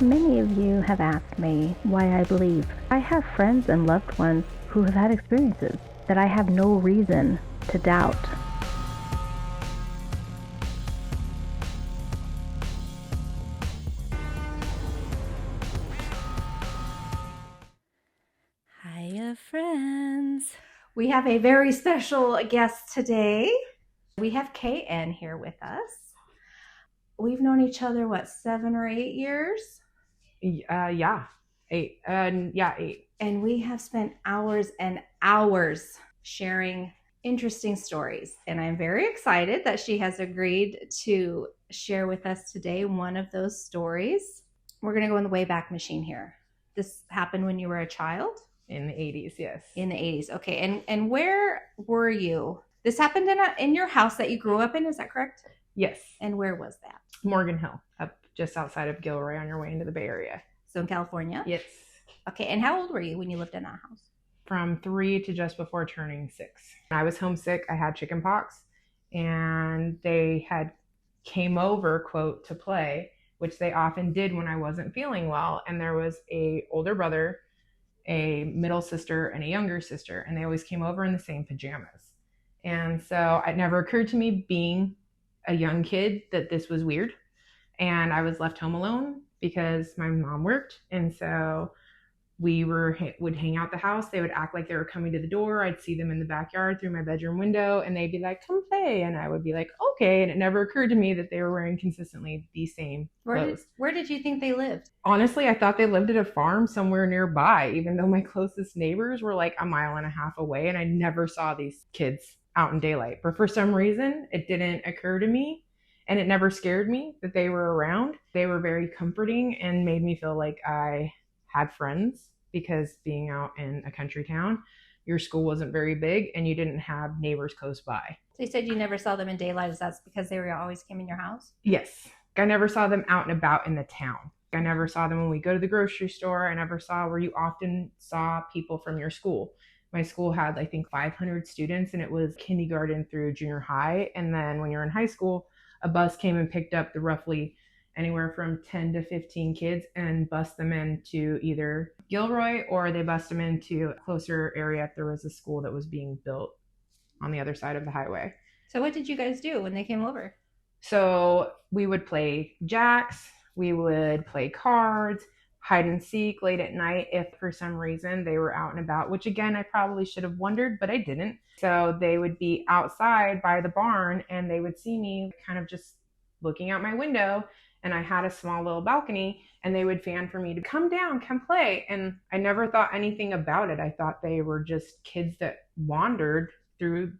Many of you have asked me why I believe. I have friends and loved ones who have had experiences that I have no reason to doubt. Hiya, friends. We have a very special guest today. We have KN here with us. We've known each other, 7 or 8 years? Yeah, 8. 8. And we have spent hours and hours sharing interesting stories. And I'm very excited that she has agreed to share with us today one of those stories. We're going to go in the Wayback Machine here. This happened when you were a child? In the 80s, yes. In the 80s. Okay. And where were you? This happened in your house that you grew up in, is that correct? Yes. And where was that? Morgan Hill, up just outside of Gilroy on your way into the Bay Area. So in California? Yes. Okay. And how old were you when you lived in that house? From 3 to just before turning 6. I was homesick. I had chicken pox, and they had came over, quote, to play, which they often did when I wasn't feeling well. And there was a older brother, a middle sister, and a younger sister, and they always came over in the same pajamas. And so it never occurred to me, being a young kid, that this was weird. And I was left home alone because my mom worked. And so we would hang out the house. They would act like they were coming to the door. I'd see them in the backyard through my bedroom window, and they'd be like, "Come play." And I would be like, "Okay." And it never occurred to me that they were wearing consistently the same clothes. Where did you think they lived? Honestly, I thought they lived at a farm somewhere nearby, even though my closest neighbors were like a mile and a half away, and I never saw these kids out in daylight. But for some reason, it didn't occur to me, and it never scared me that they were around. They were very comforting and made me feel like I had friends, because being out in a country town, your school wasn't very big and you didn't have neighbors close by. So you said you never saw them in daylight. Is that because they always came in your house? Yes. I never saw them out and about in the town. I never saw them when we go to the grocery store. I never saw where you often saw people from your school. My school had, I think, 500 students, and it was kindergarten through junior high. And then when you're in high school, a bus came and picked up the roughly anywhere from 10 to 15 kids and bust them into either Gilroy, or they bust them into a closer area if there was a school that was being built on the other side of the highway. So what did you guys do when they came over? So we would play jacks, we would play cards, hide and seek late at night if for some reason they were out and about, which again, I probably should have wondered, but I didn't. So they would be outside by the barn and they would see me kind of just looking out my window, and I had a small little balcony, and they would fan for me to come down, come play. And I never thought anything about it. I thought they were just kids that wandered through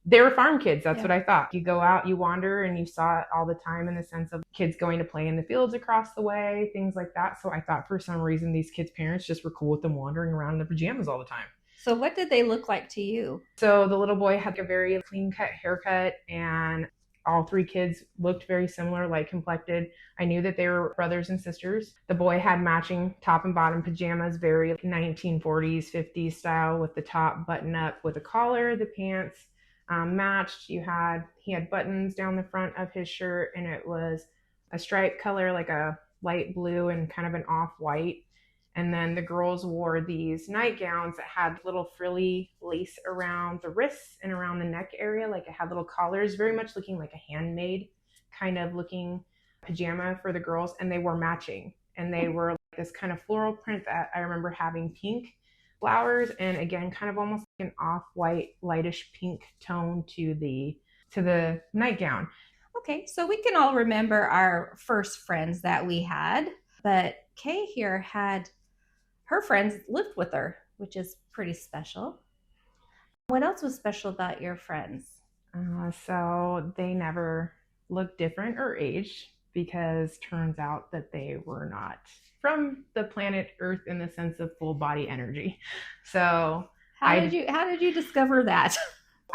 they were farm kids. That's what I thought. You go out, you wander, and you saw it all the time in the sense of kids going to play in the fields across the way, things like that. So I thought for some reason these kids' parents just were cool with them wandering around in their pajamas all the time. So what did they look like to you? So the little boy had a very clean cut haircut, and all 3 kids looked very similar, light complected. I knew that they were brothers and sisters. The boy had matching top and bottom pajamas, very 1940s, 50s style, with the top button up with a collar, the pants matched. He had buttons down the front of his shirt, and it was a striped color, like a light blue and kind of an off-white. And then the girls wore these nightgowns that had little frilly lace around the wrists and around the neck area. Like it had little collars, very much looking like a handmade kind of looking pajama for the girls. And they were matching. And they were like this kind of floral print that I remember having pink flowers, and again, kind of almost like an off-white, lightish pink tone to the nightgown. Okay, so we can all remember our first friends that we had, but Kay here had her friends lived with her, which is pretty special. What else was special about your friends? So they never looked different or aged, because turns out that they were not from the planet Earth in the sense of full body energy. So how did you discover that?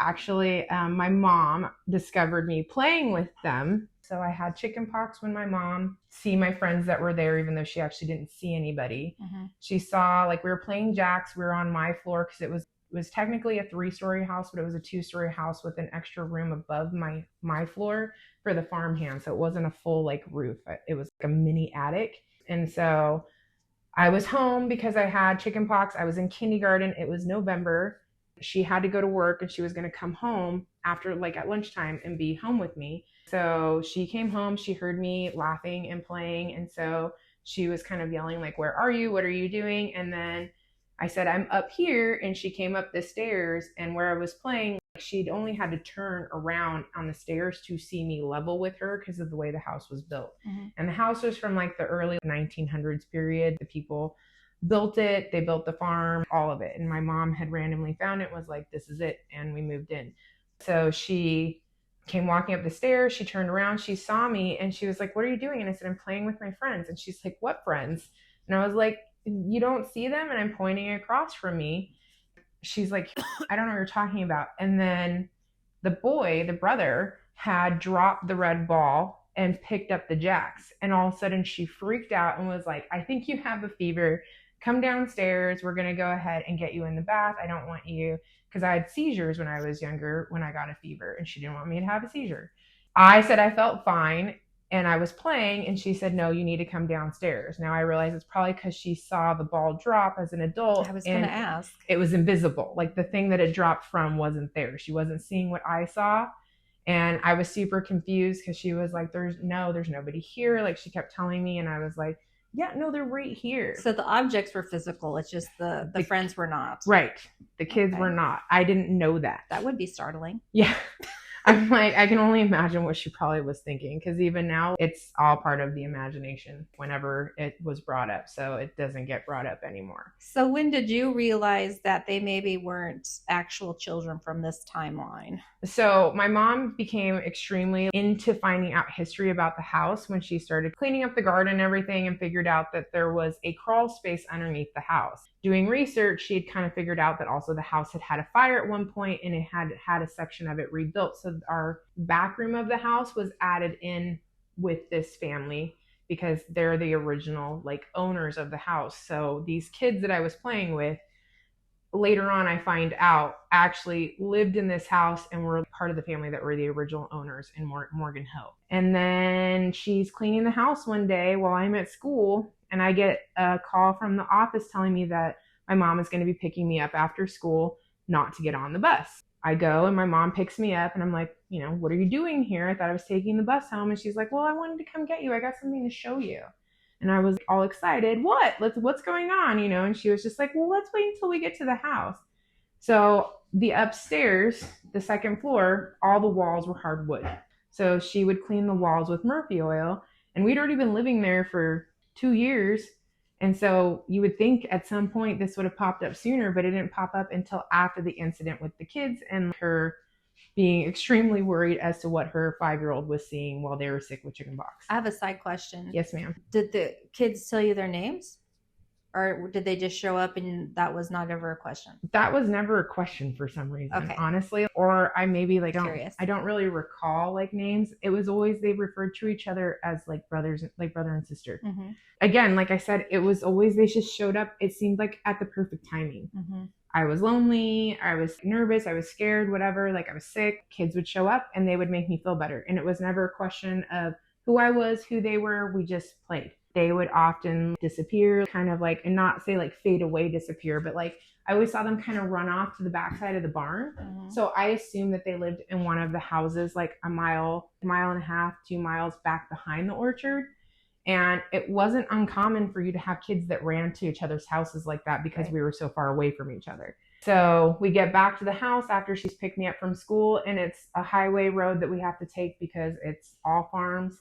Actually, my mom discovered me playing with them. So I had chicken pox when my mom see my friends that were there, even though she actually didn't see anybody. Mm-hmm. She saw, like, we were playing jacks. We were on my floor because it was technically a 3-story house, but it was a 2-story house with an extra room above my floor for the farmhand. So it wasn't a full like roof. It was like a mini attic. And so I was home because I had chicken pox. I was in kindergarten. It was November. She had to go to work and she was going to come home after like at lunchtime and be home with me. So she came home. She heard me laughing and playing. And so she was kind of yelling like, where are you? What are you doing? And then I said, I'm up here. And she came up the stairs, and where I was playing, she'd only had to turn around on the stairs to see me level with her because of the way the house was built. Mm-hmm. And the house was from like the early 1900s period. The people built it, they built the farm, all of it. And my mom had randomly found it, was like, this is it. And we moved in. So she came walking up the stairs. She turned around, she saw me, and she was like, what are you doing? And I said, I'm playing with my friends. And she's like, what friends? And I was like, you don't see them? And I'm pointing across from me. She's like, I don't know what you're talking about. And then the boy, the brother, had dropped the red ball and picked up the jacks. And all of a sudden she freaked out and was like, I think you have a fever. Come downstairs. We're going to go ahead and get you in the bath. I don't want you, because I had seizures when I was younger when I got a fever, and she didn't want me to have a seizure. I said I felt fine. And I was playing, and she said, no, you need to come downstairs. Now I realize it's probably because she saw the ball drop as an adult. I was going to ask. It was invisible. Like the thing that it dropped from wasn't there. She wasn't seeing what I saw. And I was super confused because she was like, there's nobody here. Like she kept telling me, and I was like, yeah, no, they're right here. So the objects were physical. It's just the friends were not. Right. The kids were not. I didn't know that. That would be startling. Yeah. I'm like, I can only imagine what she probably was thinking, because even now it's all part of the imagination whenever it was brought up. So it doesn't get brought up anymore. So when did you realize that they maybe weren't actual children from this timeline? So my mom became extremely into finding out history about the house when she started cleaning up the garden and everything, and figured out that there was a crawl space underneath the house. Doing research, she had kind of figured out that also the house had had a fire at one point, and it had a section of it rebuilt. So our back room of the house was added in with this family because they're the original like owners of the house. So these kids that I was playing with, later on I find out, actually lived in this house and were part of the family that were the original owners in Morgan Hill. And then she's cleaning the house one day while I'm at school, and I get a call from the office telling me that my mom is going to be picking me up after school, not to get on the bus. I go and my mom picks me up, and I'm like, what are you doing here? I thought I was taking the bus home. And she's like, well, I wanted to come get you. I got something to show you. And I was all excited. What's going on? And she was just like, well, let's wait until we get to the house. So the upstairs, the second floor, all the walls were hardwood. So she would clean the walls with Murphy oil, and we'd already been living there for 2 years. And so you would think at some point this would have popped up sooner, but it didn't pop up until after the incident with the kids and her being extremely worried as to what her 5-year-old was seeing while they were sick with chickenpox. I have a side question. Yes, ma'am. Did the kids tell you their names? Or did they just show up and that was not ever a question? That was never a question for some reason, okay. Honestly. Or I maybe Curious. I don't really recall like names. It was always they referred to each other as like brothers, like brother and sister. Mm-hmm. Again, like I said, it was always they just showed up. It seemed like at the perfect timing. Mm-hmm. I was lonely, I was nervous, I was scared, whatever. Like I was sick. Kids would show up and they would make me feel better. And it was never a question of who I was, who they were. We just played. They would often disappear, kind of like, and not say like fade away, disappear, but like I always saw them kind of run off to the backside of the barn. Mm-hmm. So I assumed that they lived in one of the houses like a mile and a half, 2 miles back behind the orchard. And it wasn't uncommon for you to have kids that ran to each other's houses like that because we were so far away from each other. So we get back to the house after she's picked me up from school, and it's a highway road that we have to take because it's all farms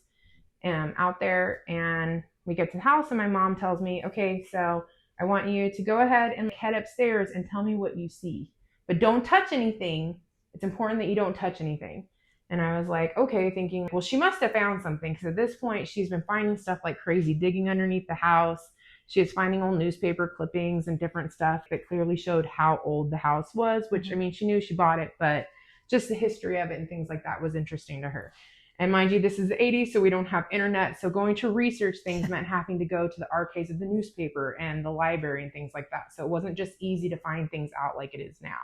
out there. And we get to the house and my mom tells me, okay, so I want you to go ahead and head upstairs and tell me what you see, but don't touch anything. It's important that you don't touch anything. And I was like, okay, thinking, well, she must have found something. Because at this point, she's been finding stuff like crazy, digging underneath the house. She was finding old newspaper clippings and different stuff that clearly showed how old the house was, which, I mean, she knew she bought it, but just the history of it and things like that was interesting to her. And mind you, this is the 80s, so we don't have internet. So going to research things meant having to go to the archives of the newspaper and the library and things like that. So it wasn't just easy to find things out like it is now.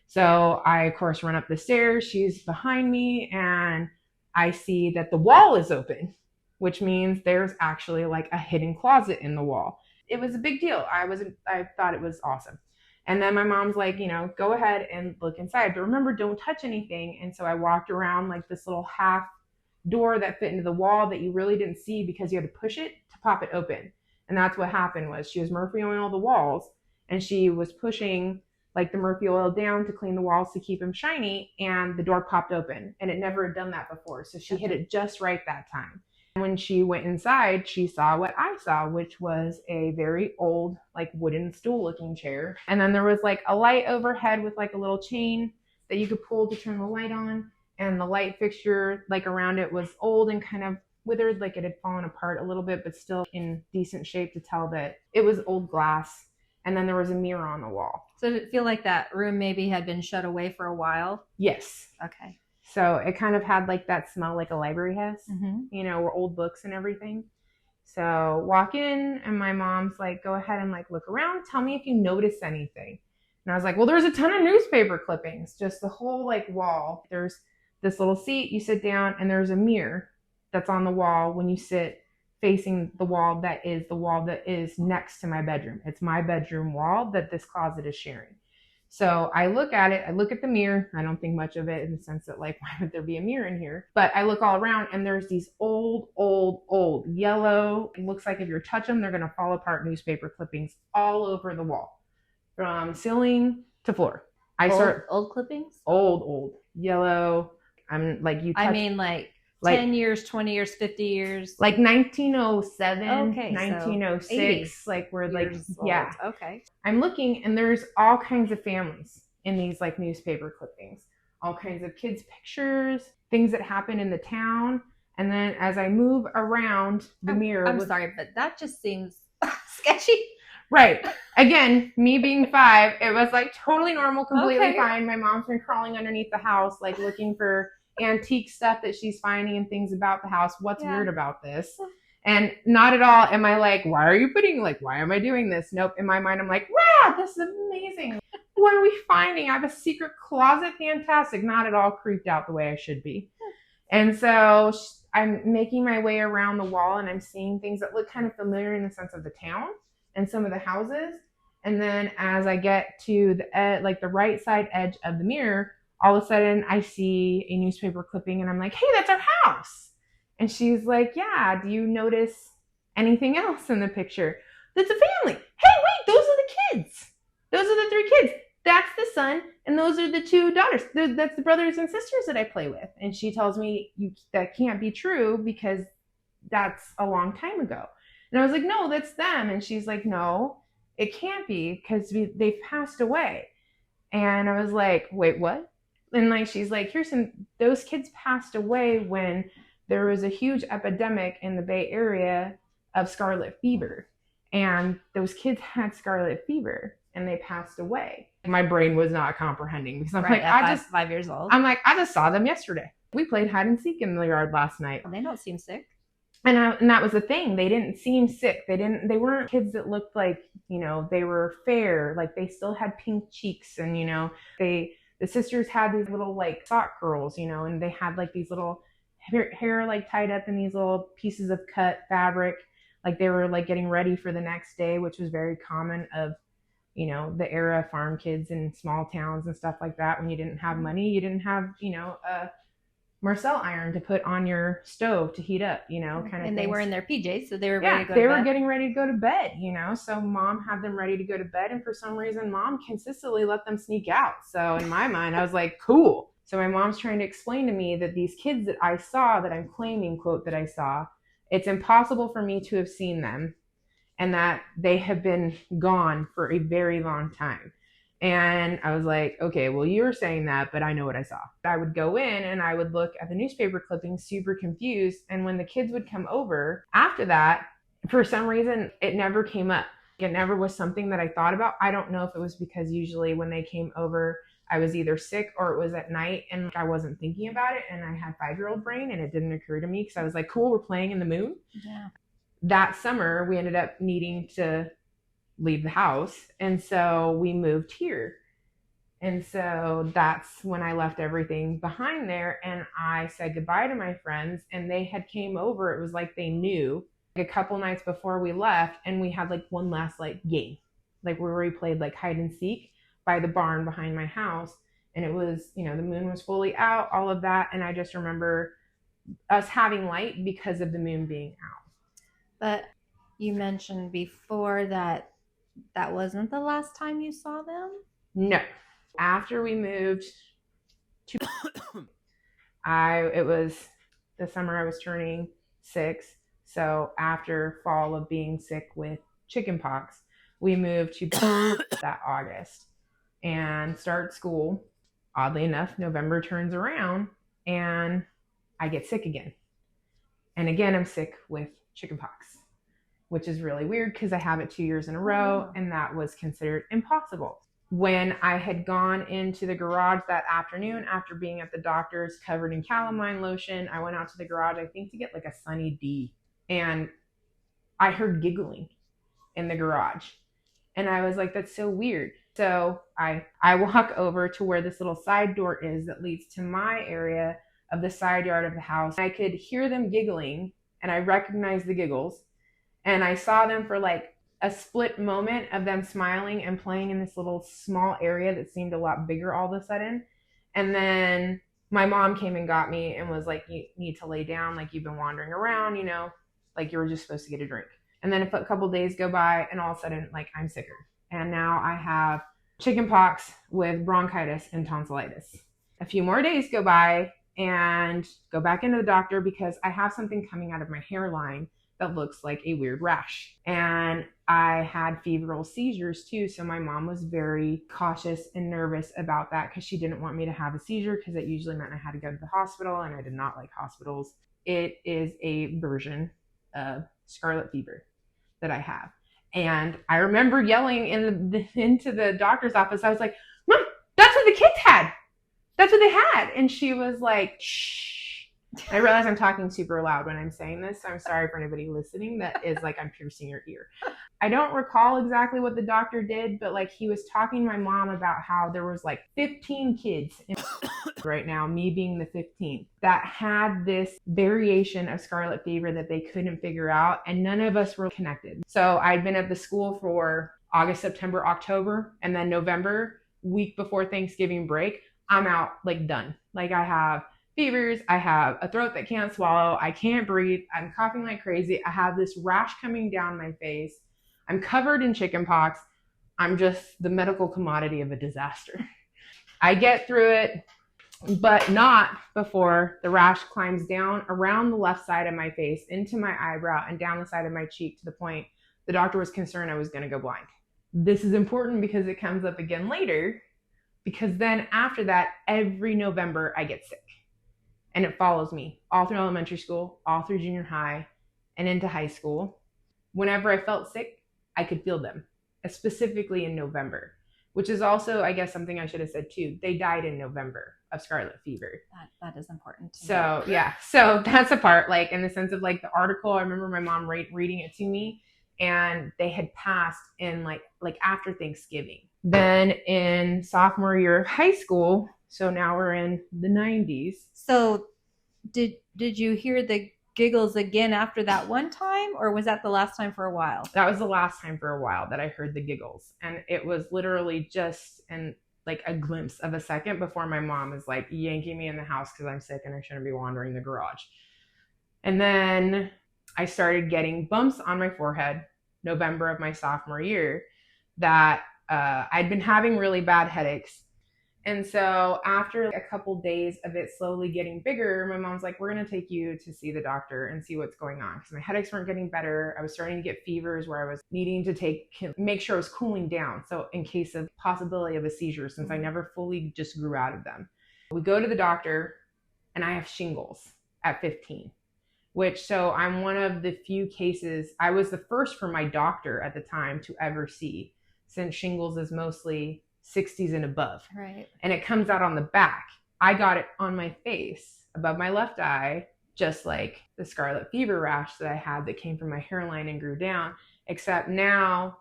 So I, of course, run up the stairs. She's behind me, and I see that the wall is open. which means there's actually like a hidden closet in the wall. It was a big deal. I thought it was awesome. And then my mom's like, go ahead and look inside, but remember, don't touch anything. And so I walked around like this little half door that fit into the wall that you really didn't see because you had to push it to pop it open. And that's what happened. Was she was Murphy oiling the walls, and she was pushing like the Murphy oil down to clean the walls to keep them shiny, and the door popped open, and it never had done that before. So she hit it just right that time. When she went inside, she saw what I saw, which was a very old, like wooden stool looking chair. And then there was like a light overhead with like a little chain that you could pull to turn the light on. And the light fixture like around it was old and kind of withered, like it had fallen apart a little bit, but still in decent shape to tell that it was old glass. And then there was a mirror on the wall. So did it feel like that room maybe had been shut away for a while? Yes. Okay. So it kind of had like that smell like a library has, Mm-hmm. where old books and everything. So walk in, and my mom's like, go ahead and like look around. Tell me if you notice anything. And I was like, well, there's a ton of newspaper clippings, just the whole like wall. There's this little seat, you sit down, and there's a mirror that's on the wall when you sit facing the wall that is next to my bedroom. It's my bedroom wall that this closet is sharing. So I look at it, I look at the mirror. I don't think much of it in the sense that like, why would there be a mirror in here? But I look all around, and there's these old yellow, it looks like if you touch them, they're going to fall apart newspaper clippings all over the wall from ceiling to floor. Old clippings? Old, yellow. I'm like, you touch, I mean, like 10 years, 20 years, 50 years. Like 1907, okay, 1906, so like we're like, old. yeah. Okay. I'm looking, and there's all kinds of families in these like newspaper clippings, all kinds of kids' pictures, things that happen in the town. And then as I move around the mirror. I'm sorry, but that just seems sketchy. Right. Again, me being 5, it was like totally normal, completely Okay. fine. My mom's been crawling underneath the house, like looking for antique stuff that she's finding and things about the house. What's weird about this? And not at all am I like, why am I doing this? Nope. In my mind, I'm like, wow, this is amazing. What are we finding? I have a secret closet. Fantastic. Not at all creeped out the way I should be. And so I'm making my way around the wall, and I'm seeing things that look kind of familiar in the sense of the town and some of the houses. And then as I get to the right side edge of the mirror, all of a sudden I see a newspaper clipping, and I'm like, hey, that's our house. And she's like, yeah, do you notice anything else in the picture? That's a family. Hey, wait, those are the kids. Those are the 3 kids. That's the son, and those are the 2 daughters. That's the brothers and sisters that I play with. And she tells me that can't be true because that's a long time ago. And I was like, no, that's them. And she's like, no, it can't be because they've passed away. And I was like, wait, what? And like, she's like, those kids passed away when there was a huge epidemic in the Bay Area of scarlet fever. And those kids had scarlet fever and they passed away. My brain was not comprehending because I'm like, at 5 years old. I'm like, I just saw them yesterday. We played hide and seek in the yard last night. Well, they don't seem sick. And that was the thing. They didn't seem sick. They weren't kids that looked like, they were fair. Like they still had pink cheeks, and, the sisters had these little like sock curls, and they had like these little hair like tied up in these little pieces of cut fabric. Like they were like getting ready for the next day, which was very common of, the era of farm kids in small towns and stuff like that. When you didn't have money, you didn't have, a Marcel iron to put on your stove to heat up, kind of thing. And they were in their PJs, so they were ready to go to bed. They were getting ready to go to bed, so mom had them ready to go to bed, and for some reason mom consistently let them sneak out. So in my mind, I was like, cool. So my mom's trying to explain to me that these kids that I saw, that I'm claiming, quote, that I saw, it's impossible for me to have seen them, and that they have been gone for a very long time. And I was like, okay, well, you're saying that, but I know what I saw. I would go in and I would look at the newspaper clippings, super confused. And when the kids would come over after that, for some reason, it never came up. It never was something that I thought about. I don't know if it was because usually when they came over, I was either sick or it was at night and I wasn't thinking about it. And I had 5-year-old brain, and it didn't occur to me because I was like, cool, we're playing in the moon. Yeah. That summer, we ended up needing to leave the house, and so we moved here. And so that's when I left everything behind there and I said goodbye to my friends, and they had came over. It was like they knew, like a couple nights before we left, and we had like one last like game, like where we played like hide and seek by the barn behind my house. And it was, the moon was fully out, all of that. And I just remember us having light because of the moon being out. But you mentioned before that wasn't the last time you saw them? No. After we moved to it was the summer I was turning 6. So after fall of being sick with chickenpox, we moved to that August and start school. Oddly enough, November turns around and I get sick again. And again, I'm sick with chickenpox, which is really weird because I have it 2 years in a row, and that was considered impossible. When I had gone into the garage that afternoon after being at the doctor's covered in calamine lotion, I went out to the garage, I think to get like a Sunny D, and I heard giggling in the garage. And I was like, that's so weird. So I walk over to where this little side door is that leads to my area of the side yard of the house. I could hear them giggling, and I recognized the giggles. And I saw them for like a split moment of them smiling and playing in this little small area that seemed a lot bigger all of a sudden. And then my mom came and got me and was like, you need to lay down. Like, you've been wandering around, like you were just supposed to get a drink. And then a couple days go by, and all of a sudden, like, I'm sicker. And now I have chickenpox with bronchitis and tonsillitis. A few more days go by and go back into the doctor because I have something coming out of my hairline that looks like a weird rash. And I had febrile seizures too. So my mom was very cautious and nervous about that because she didn't want me to have a seizure because it usually meant I had to go to the hospital, and I did not like hospitals. It is a version of scarlet fever that I have. And I remember yelling into the doctor's office. I was like, Mom, that's what the kids had. That's what they had. And she was like, shh. I realize I'm talking super loud when I'm saying this, so I'm sorry for anybody listening that is like I'm piercing your ear. I don't recall exactly what the doctor did, but like he was talking to my mom about how there was like 15 kids in right now, me being the 15th, that had this variation of scarlet fever that they couldn't figure out, and none of us were connected. So I'd been at the school for August, September, October, and then November, week before Thanksgiving break, I'm out, like done. Like I have fevers, I have a throat that can't swallow, I can't breathe, I'm coughing like crazy, I have this rash coming down my face, I'm covered in chickenpox, I'm just the medical commodity of a disaster. I get through it, but not before the rash climbs down around the left side of my face, into my eyebrow, and down the side of my cheek to the point the doctor was concerned I was going to go blind. This is important because it comes up again later, because then after that, every November I get sick. And it follows me all through elementary school, all through junior high, and into high school. Whenever I felt sick, I could feel them, specifically in November, which is also, I guess, something I should have said too. They died in November of scarlet fever. That is important to know. Yeah. So that's a part, like in the sense of like the article, I remember my mom reading it to me, and they had passed in like after Thanksgiving. Then in sophomore year of high school, so now we're in the 90s. So did you hear the giggles again after that one time, or was that the last time for a while? That was the last time for a while that I heard the giggles. And it was literally just like a glimpse of a second before my mom is like yanking me in the house because I'm sick and I shouldn't be wandering the garage. And then I started getting bumps on my forehead November of my sophomore year that I'd been having really bad headaches. And so after a couple days of it slowly getting bigger, my mom's like, we're going to take you to see the doctor and see what's going on. Because my headaches weren't getting better. I was starting to get fevers where I was needing to make sure I was cooling down. So in case of possibility of a seizure, since I never fully just grew out of them. We go to the doctor, and I have shingles at 15. So I'm one of the few cases, I was the first for my doctor at the time to ever see, since shingles is mostly 60s and above. Right. And it comes out on the back. I got it on my face above my left eye, just like the scarlet fever rash that I had that came from my hairline and grew down, except now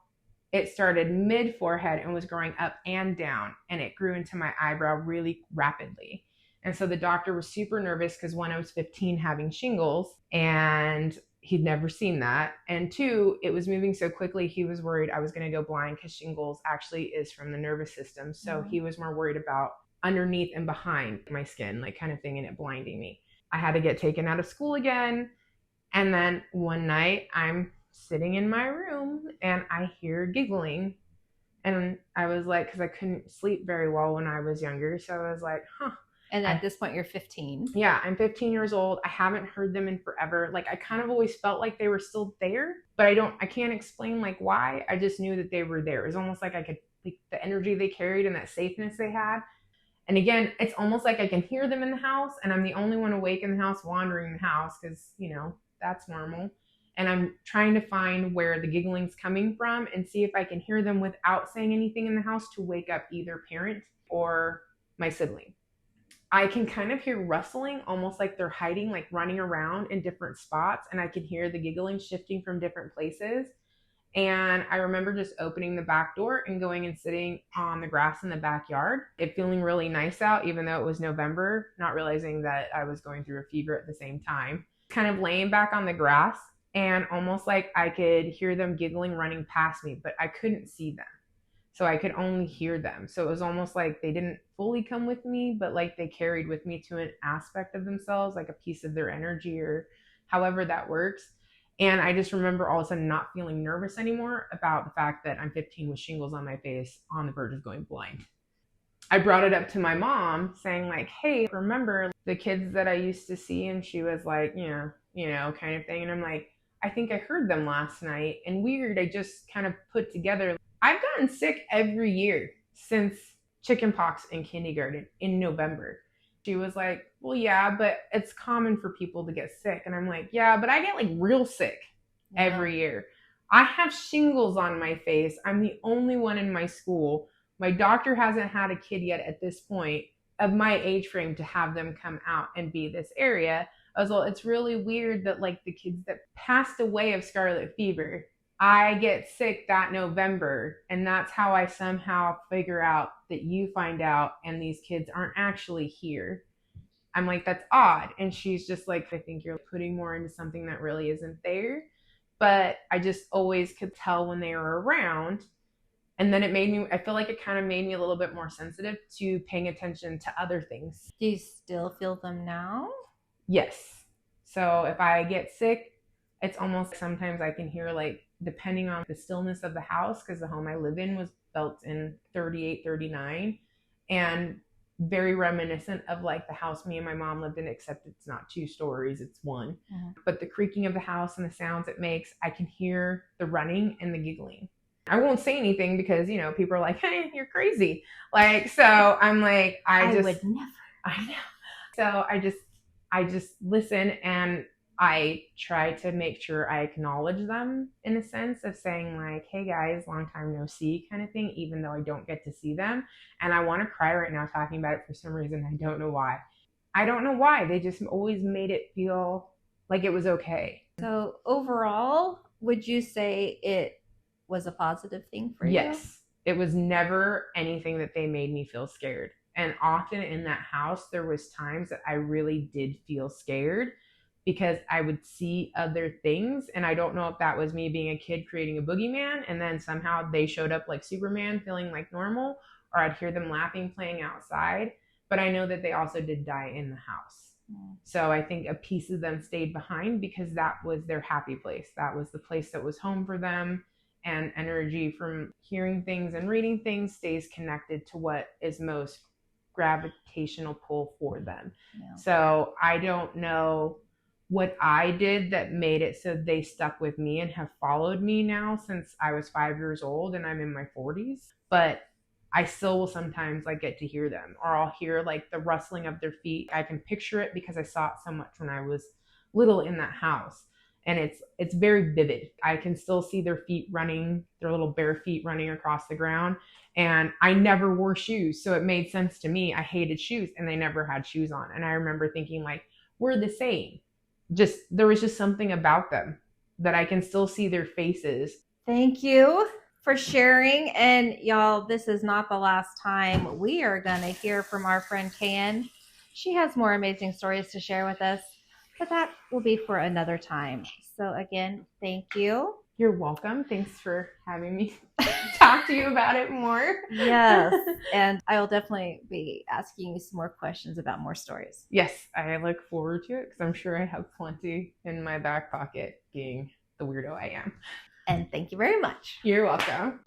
It started mid forehead and was growing up and down, and it grew into my eyebrow really rapidly. And so the doctor was super nervous because one, I was 15 having shingles, and he'd never seen that. And two, it was moving so quickly, he was worried I was going to go blind because shingles actually is from the nervous system. So he was more worried about underneath and behind my skin, like kind of thing, and it blinding me. I had to get taken out of school again. And then one night I'm sitting in my room and I hear giggling. And I was like, because I couldn't sleep very well when I was younger. So I was like, huh. And at this point, you're 15. Yeah, I'm 15 years old. I haven't heard them in forever. Like, I kind of always felt like they were still there, but I can't explain like why. I just knew that they were there. It was almost like I could, like the energy they carried and that safeness they had. And again, it's almost like I can hear them in the house and I'm the only one awake in the house, wandering the house because, that's normal. And I'm trying to find where the giggling's coming from and see if I can hear them without saying anything in the house to wake up either parent or my sibling. I can kind of hear rustling, almost like they're hiding, like running around in different spots. And I can hear the giggling shifting from different places. And I remember just opening the back door and going and sitting on the grass in the backyard. It feeling really nice out, even though it was November, not realizing that I was going through a fever at the same time. Kind of laying back on the grass and almost like I could hear them giggling running past me, but I couldn't see them. So I could only hear them. So it was almost like they didn't fully come with me, but like they carried with me to an aspect of themselves, like a piece of their energy or however that works. And I just remember all of a sudden not feeling nervous anymore about the fact that I'm 15 with shingles on my face on the verge of going blind. I brought it up to my mom saying like, hey, remember the kids that I used to see? And she was like, yeah, kind of thing. And I'm like, I think I heard them last night. And weird, I just kind of put together, I've gotten sick every year since chickenpox in kindergarten in November. She was like, well, yeah, but it's common for people to get sick. And I'm like, yeah, but I get like real sick every year. I have shingles on my face. I'm the only one in my school. My doctor hasn't had a kid yet at this point of my age frame to have them come out and be this area. As well, it's really weird that like the kids that passed away of scarlet fever, I get sick that November, and that's how I somehow figure out that you find out and these kids aren't actually here. I'm like, that's odd. And she's just like, I think you're putting more into something that really isn't there. But I just always could tell when they were around. And then I feel like it kind of made me a little bit more sensitive to paying attention to other things. Do you still feel them now? Yes. So if I get sick, it's almost sometimes I can hear like, depending on the stillness of the house, because the home I live in was built in 38, 39, and very reminiscent of like the house me and my mom lived in, except it's not 2 stories, it's 1. But the creaking of the house and the sounds it makes, I can hear the running and the giggling. I won't say anything because, people are like, hey, you're crazy. Like, so I'm like, I would never. I know. So I just listen and I try to make sure I acknowledge them in a sense of saying like, hey guys, long time no see kind of thing, even though I don't get to see them. And I want to cry right now talking about it for some reason. I don't know why. They just always made it feel like it was okay. So overall, would you say it was a positive thing for you? Yes. It was never anything that they made me feel scared. And often in that house, there was times that I really did feel scared because I would see other things. And I don't know if that was me being a kid creating a boogeyman and then somehow they showed up like Superman feeling like normal, or I'd hear them laughing, playing outside. But I know that they also did die in the house. So I think a piece of them stayed behind because that was their happy place. That was the place that was home for them. And energy from hearing things and reading things stays connected to what is most gravitational pull for them. Yeah. So I don't know what I did that made it so they stuck with me and have followed me now since I was 5 years old and I'm in my 40s. But I still will sometimes like get to hear them, or I'll hear like the rustling of their feet. I can picture it because I saw it so much when I was little in that house. And it's very vivid. I can still see their feet running, their little bare feet running across the ground. And I never wore shoes, so it made sense to me. I hated shoes and they never had shoes on. And I remember thinking like, we're the same. There was just something about them that I can still see their faces. Thank you for sharing. And y'all, this is not the last time we are going to hear from our friend Kayan. She has more amazing stories to share with us, but that will be for another time. So again, thank you. You're welcome. Thanks for having me talk to you about it more. Yes. And I will definitely be asking you some more questions about more stories. Yes, I look forward to it because I'm sure I have plenty in my back pocket, being the weirdo I am. And thank you very much. You're welcome.